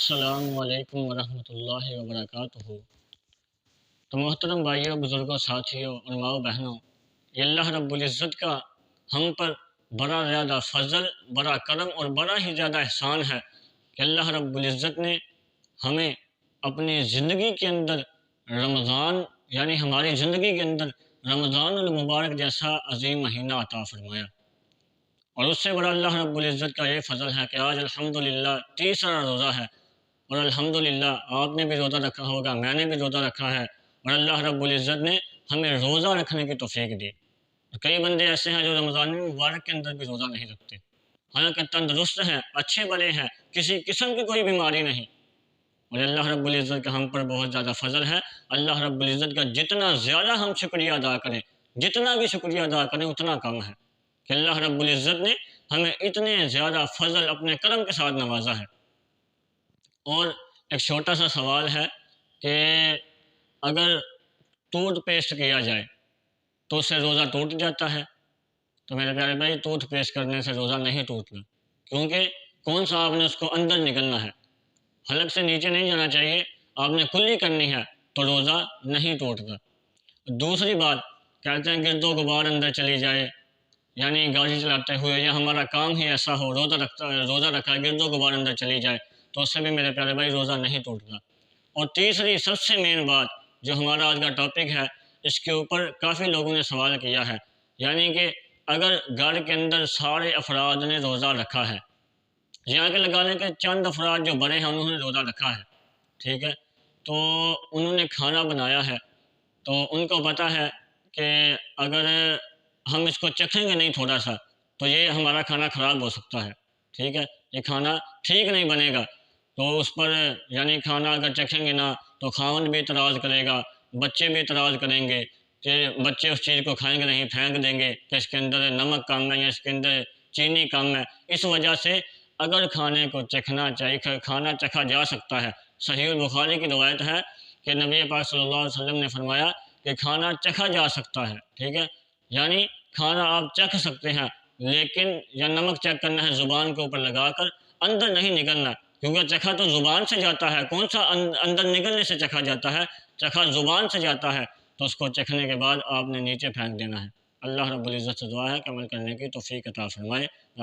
السلام علیکم ورحمۃ اللہ وبرکاتہ۔ تو محترم بھائیوں، بزرگوں، ساتھیوں اور ماؤں بہنوں، یہ اللہ رب العزت کا ہم پر بڑا زیادہ فضل، بڑا کرم اور بڑا ہی زیادہ احسان ہے کہ اللہ رب العزت نے ہمیں اپنی زندگی کے اندر رمضان، یعنی ہماری زندگی کے اندر رمضان المبارک جیسا عظیم مہینہ عطا فرمایا۔ اور اس سے بڑا اللہ رب العزت کا یہ فضل ہے کہ آج الحمدللہ تیسرا روزہ ہے، اور الحمدللہ آپ نے بھی روزہ رکھا ہوگا، میں نے بھی روزہ رکھا ہے، اور اللہ رب العزت نے ہمیں روزہ رکھنے کی توفیق دی۔ کئی بندے ایسے ہیں جو رمضان مبارک کے اندر بھی روزہ نہیں رکھتے، حالانکہ تندرست ہیں، اچھے بھلے ہیں، کسی قسم کی کوئی بیماری نہیں، اور اللہ رب العزت کا ہم پر بہت زیادہ فضل ہے۔ اللہ رب العزت کا جتنا زیادہ ہم شکریہ ادا کریں، جتنا بھی شکریہ ادا کریں اتنا کم ہے کہ اللہ رب العزت نے ہمیں اتنے زیادہ فضل اپنے کرم کے ساتھ نوازا ہے۔ اور ایک چھوٹا سا سوال ہے کہ اگر ٹوتھ پیسٹ کیا جائے تو اس سے روزہ ٹوٹ جاتا ہے؟ تو میرے پیارے بھائی، ٹوتھ پیسٹ کرنے سے روزہ نہیں ٹوٹنا، کیونکہ کون سا آپ نے اس کو اندر نکلنا ہے، حلق سے نیچے نہیں جانا چاہیے، آپ نے کلی کرنی ہے تو روزہ نہیں ٹوٹتا۔ دوسری بات، کہتے ہیں گرد و غبار اندر چلی جائے، یعنی گاڑی چلاتے ہوئے یا ہمارا کام ہی ایسا ہو، روزہ رکھا ہے، گرد و غبار اندر چلی جائے تو اس سے بھی میرے پیارے بھائی روزہ نہیں ٹوٹتا۔ اور تیسری سب سے مین بات جو ہمارا آج کا ٹاپک ہے، اس کے اوپر کافی لوگوں نے سوال کیا ہے، یعنی کہ اگر گھر کے اندر سارے افراد نے روزہ رکھا ہے، یہاں کے لگا لیں کہ چند افراد جو بڑے ہیں انہوں نے روزہ رکھا ہے، ٹھیک ہے، تو انہوں نے کھانا بنایا ہے، تو ان کو پتہ ہے کہ اگر ہم اس کو چکھیں گے نہیں تھوڑا سا تو یہ ہمارا کھانا خراب ہو سکتا ہے، ٹھیک ہے، یہ کھانا ٹھیک نہیں بنے گا، تو اس پر یعنی کھانا اگر چکھیں گے نا تو خاوند بھی اعتراض کرے گا، بچے بھی اعتراض کریں گے کہ بچے اس چیز کو کھائیں گے نہیں، پھینک دیں گے کہ اس کے اندر نمک کم ہے یا اس کے اندر چینی کم ہے۔ اس وجہ سے اگر کھانے کو چکھنا چاہیے، کھانا چکھا جا سکتا ہے۔ صحیح البخاری کی روایت ہے کہ نبی پاک صلی اللہ علیہ وسلم نے فرمایا کہ کھانا چکھا جا سکتا ہے، ٹھیک ہے، یعنی کھانا آپ چکھ سکتے ہیں، لیکن یا نمک چیک کرنا ہے زبان کے اوپر لگا کر، اندر نہیں نگلنا، کیونکہ چکھا تو زبان سے جاتا ہے، کون سا اندر نگلنے سے چکھا جاتا ہے، چکھا زبان سے جاتا ہے، تو اس کو چکھنے کے بعد آپ نے نیچے پھینک دینا ہے۔ اللہ رب العزت سے دعا ہے کہ عمل کرنے کی توفیق عطا فرمائے۔